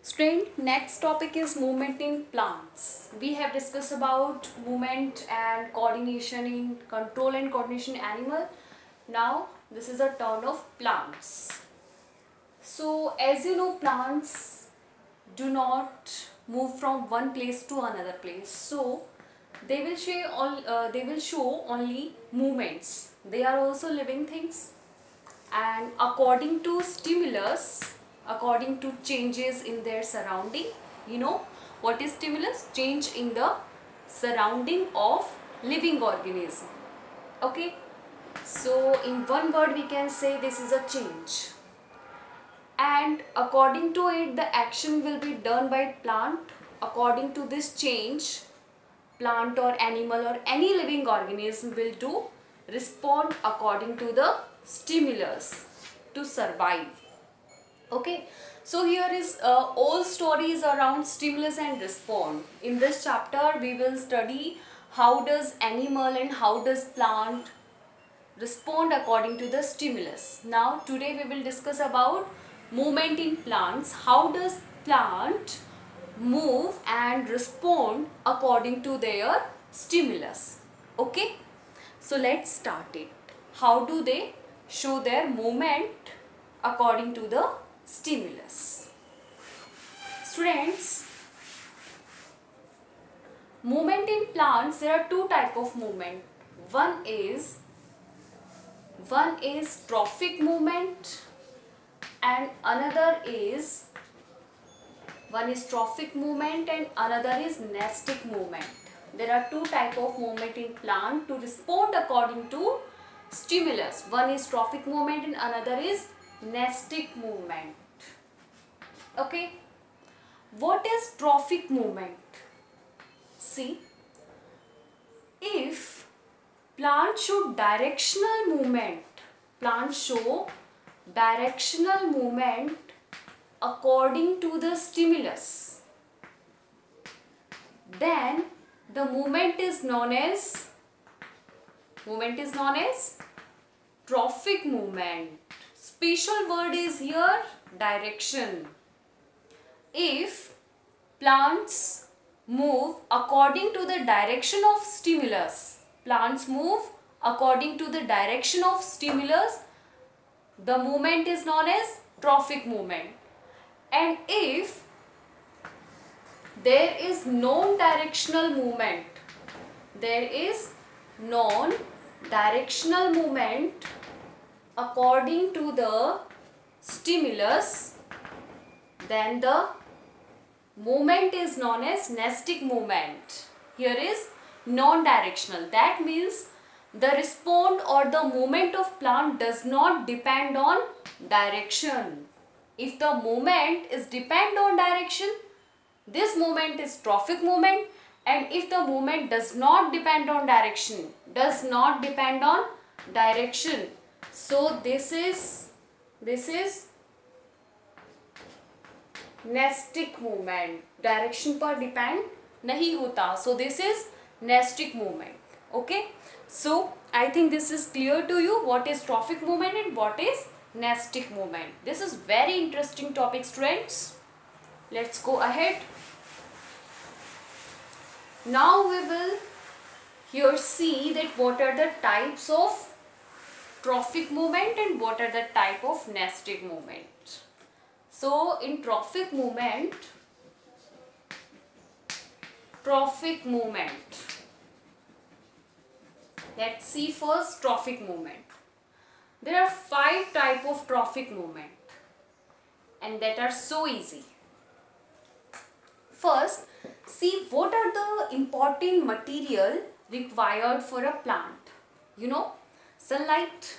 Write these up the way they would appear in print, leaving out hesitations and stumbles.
Student, next topic is movement in plants. We have discussed about movement and coordination in control and coordination animal. Now this is a turn of plants. So as you know, plants do not move from one place to another place. So they will show only movements. They are also living things, and according to stimulus, according to changes in their surrounding, you know what is stimulus? Change in the surrounding of living organism. Okay, so in one word we can say this is a change, and according to it the action will be done by plant. According to this change, plant or animal or any living organism will do respond according to the stimulus to survive. Okay, so here is all stories around stimulus and response. In this chapter we will study how does animal and how does plant respond according to the stimulus. Now today we will discuss about movement in plants. How does plant move and respond according to their stimulus? Okay, so let's start it. How do they show their movement according to the stimulus? Students, movement in plants, there are two type of movement. One is trophic movement and another is trophic movement and another is nestic movement. There are two type of movement in plant to respond according to stimulus. One is trophic movement and another is nestic movement. Okay, what is trophic movement? See, if plants show directional movement, plants show directional movement according to the stimulus, then the movement is known as trophic movement. Special word is here direction. If plants move according to the direction of stimulus, the movement is known as trophic movement. And if there is non-directional movement, according to the stimulus, then the movement is known as nestic movement. Here is non-directional. That means the response or the movement of plant does not depend on direction. If the movement is depend on direction, this movement is trophic movement, and if the movement does not depend on direction, so this is nestic movement. Direction पर depend नहीं होता, so this is nestic movement. Okay, so I think this is clear to you what is trophic movement and what is nestic movement. This is very interesting topic, students. Let's go ahead. Now we will here see that what are the types of trophic movement and what are the type of nestic movement. So in trophic movement, let's see first trophic movement. There are 5 type of trophic movement and that are so easy. First, see what are the important material required for a plant. You know, sunlight,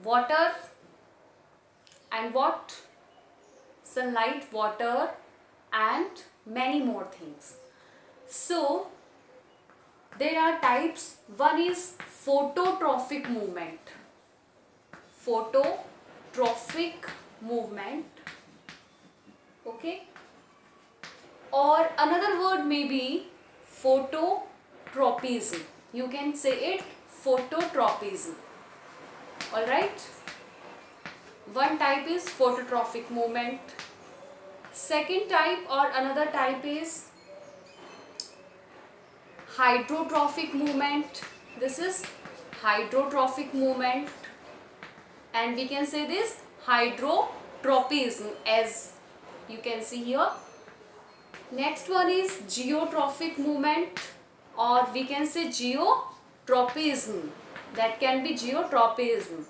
water, and what? Sunlight, water, and many more things. So there are types. One is phototrophic movement. Okay, or another word may be phototropism. You can say it phototropism. Alright, one type is phototrophic movement. Second type or another type is hydrotrophic movement. This is hydrotrophic movement, and we can say this hydrotropism, as you can see here. Next one is geotrophic movement, or we can say geotropism. That can be geotropism.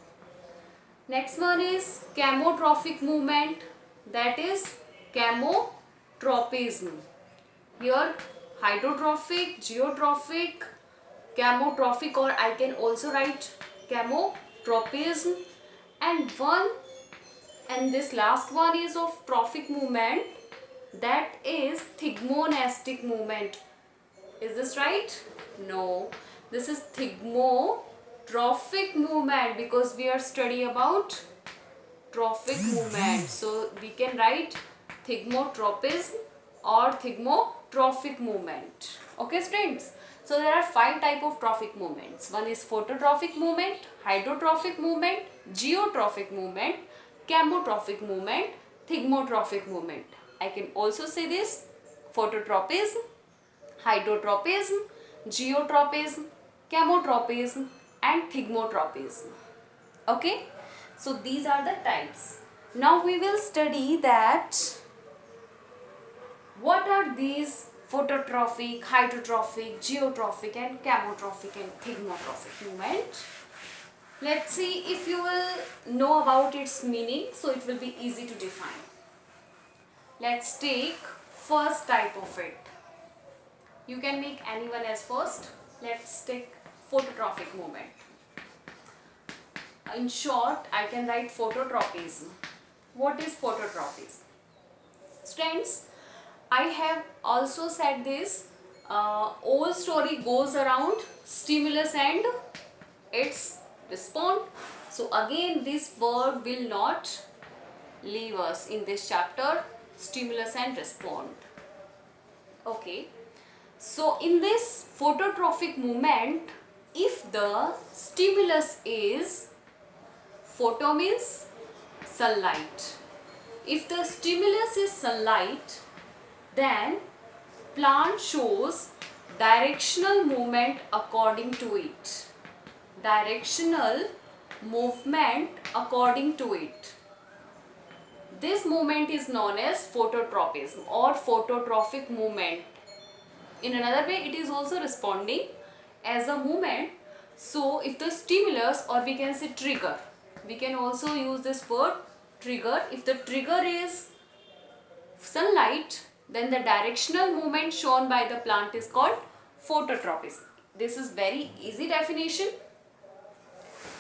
Next one is chemotrophic movement, that is chemotropism. Here hydrotrophic, geotrophic, chemotrophic, or I can also write chemotropism. And this last one is of trophic movement, that is thigmonastic movement. Is this right? No, this is thigmotrophic movement, because we are studying about trophic movement. So we can write thigmotropism or thigmotrophic movement. Okay students, so there are 5 type of trophic movements. One is phototrophic movement, hydrotrophic movement, geotrophic movement, chemotrophic movement, thigmotrophic movement. I can also say this: phototropism, hydrotropism, geotropism, chemotropism, and thigmotropism. Okay, so these are the types. Now we will study that what are these phototrophic, hydrotrophic, geotrophic, and chemotrophic and thigmotrophic movement. Let's see if you will know about its meaning, so it will be easy to define. Let's take first type of it. You can make anyone as first. Let's take phototrophic movement. In short, I can write phototropism. What is phototropism? Students, I have also said this. Whole story goes around stimulus and its response. So again, this word will not leave us in this chapter, stimulus and respond. Okay, so in this phototrophic movement, if the stimulus is, photo means sunlight, if the stimulus is sunlight, then plant shows directional movement according to it. Directional movement according to it. This movement is known as phototropism or phototrophic movement. In another way, it is also responding as a movement. So if the stimulus, or we can say trigger, we can also use this word trigger. If the trigger is sunlight, then the directional movement shown by the plant is called phototropism. This is very easy definition.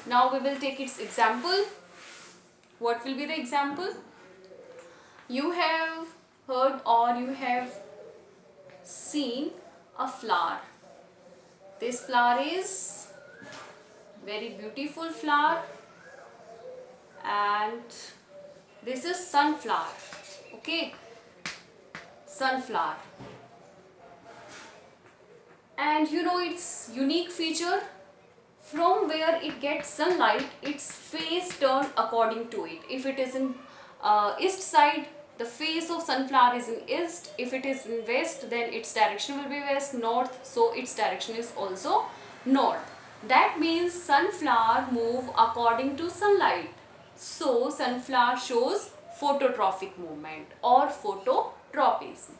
Now we will take its example. What will be the example? You have heard or you have seen a flower. This flower is very beautiful flower, and this is sunflower. Okay, sunflower. And you know its unique feature, from where it gets sunlight, its face turn according to it. If it is in east side, the face of sunflower is in east. If it is in west, then its direction will be west. North, so its direction is also north. That means sunflower move according to sunlight. So sunflower shows phototrophic movement or phototropism.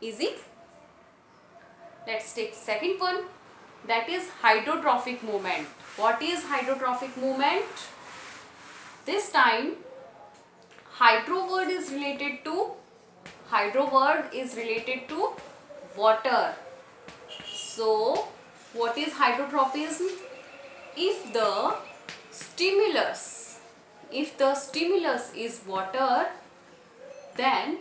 Easy? Let's take second one, that is hydrotrophic movement. What is hydrotrophic movement? This time hydro word is related to water. So what is hydrotropism? If the stimulus is water, then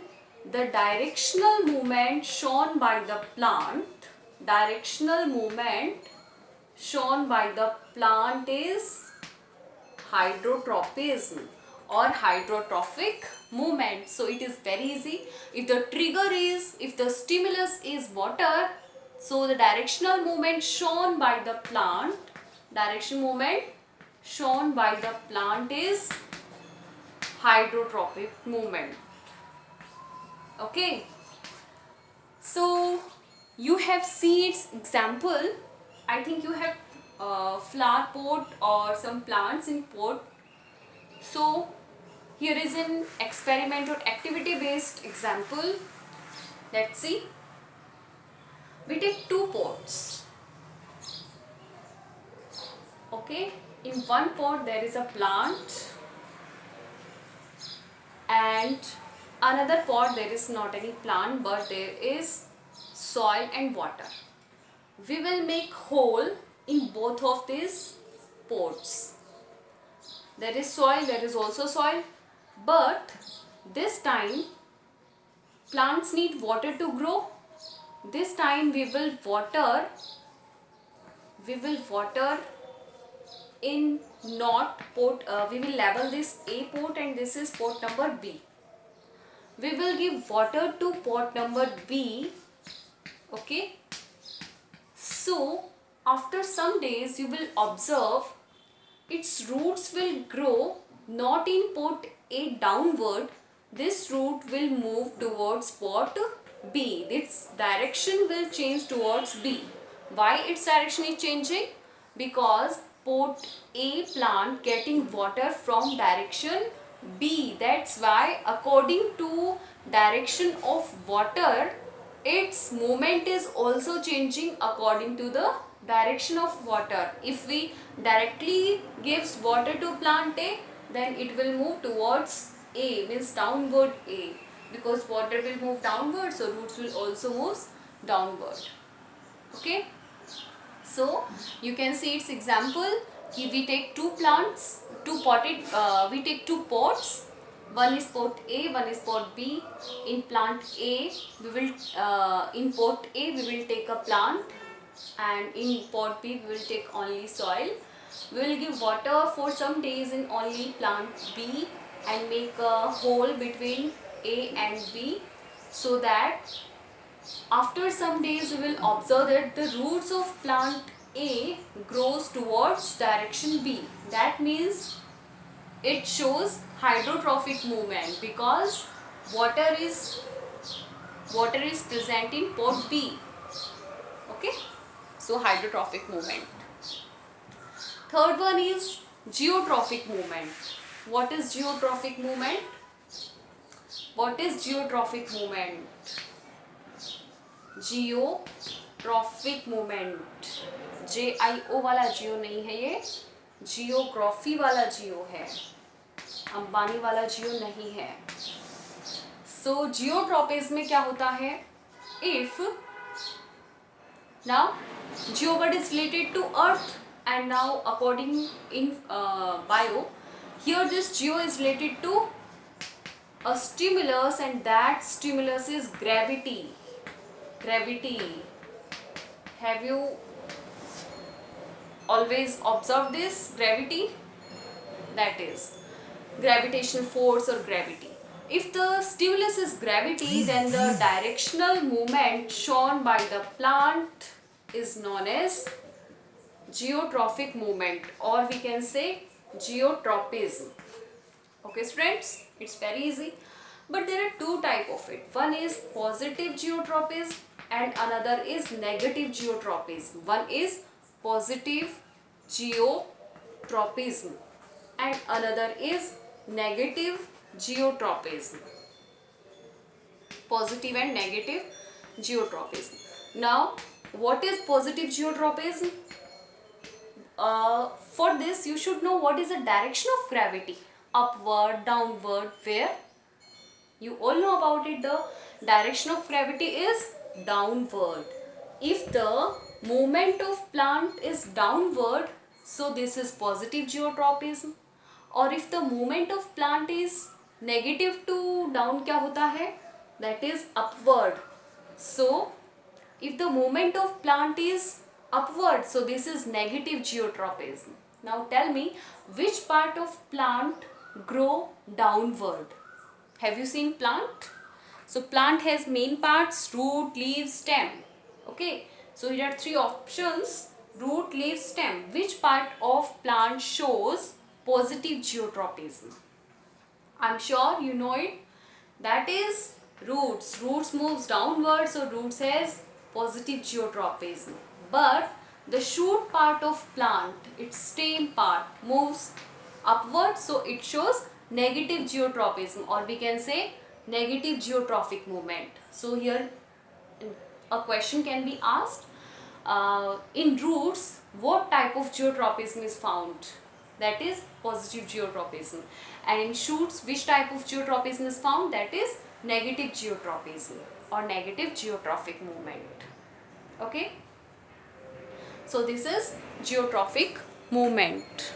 the directional movement shown by the plant is hydrotropism or hydrotrophic movement. So it is very easy. If the stimulus is water, so the directional movement shown by the plant is hydrotrophic movement. Okay, so you have seen its example. I think you have flower pot or some plants in pot. So here is an experiment or activity based example. Let's see. We take two pots. Okay, in one pot there is a plant, and another pot there is not any plant but there is soil and water. We will make hole in both of these pots. There is soil, there is also soil, but this time plants need water to grow. This time we will water in not pot. We will label this A pot and this is pot number B. We will give water to pot number B. Okay, so after some days you will observe its roots will grow not in pot A downward. This root will move towards pot B. Its direction will change towards B. Why its direction is changing? Because pot A plant getting water from direction B. That's why according to direction of water, its movement is also changing according to the direction of water. If we directly gives water to plant A, then it will move towards A, means downward A, because water will move downward, so roots will also move downward. Okay, so you can see its example. We take two plants, we take two pots. One is pot A, one is pot B. In plant A, in pot A we will take a plant, and in pot B we will take only soil. We will give water for some days in only plant B and make a hole between A and B, so that after some days we will observe that the roots of plant A grows towards direction B. That means it shows hydrotrophic movement because water is present in pot B. Okay, so hydrotrophic movement. Third one is geotrophic movement. What is geotrophic movement? What is geotrophic movement? Geotropic movement, JIO वाला जियो नहीं है, ये geography वाला जियो है, अंबानी वाला जियो नहीं है. सो geotropism में क्या होता है? If now geo word is related to earth and now according in bio, here this geo is related to a stimulus and that stimulus is gravity. Have you always observed this? Gravity, that is gravitational force or gravity. If the stimulus is gravity, then the directional movement shown by the plant is known as geotrophic movement, or we can say geotropism. Okay students, it's very easy, but there are two types of it. One is positive geotropism and another is negative geotropism. One is positive geotropism and another is negative geotropism. Positive and negative geotropism. Now, what is positive geotropism? For this you should know what is the direction of gravity, upward, downward, where. You all know about it. The direction of gravity is downward. If the movement of plant is downward, so this is positive geotropism. और if the movement of plant is negative to down, क्या होता है? That is upward. So if the movement of plant is upward, so this is negative geotropism. Now tell me, which part of plant grow downward? Have you seen plant? So plant has main parts: root, leaf, stem. Okay, so here are three options: root, leaf, stem. Which part of plant shows positive geotropism? I'm sure you know it. That is Roots moves downwards, so roots has positive geotropism. But the shoot part of plant, its stem part, moves upwards, so it shows negative geotropism, or we can say negative geotrophic movement. So here a question can be asked, in roots what type of geotropism is found? That is positive geotropism. And in shoots which type of geotropism is found? That is negative geotropism or negative geotrophic movement. Okay, so this is geotrophic movement.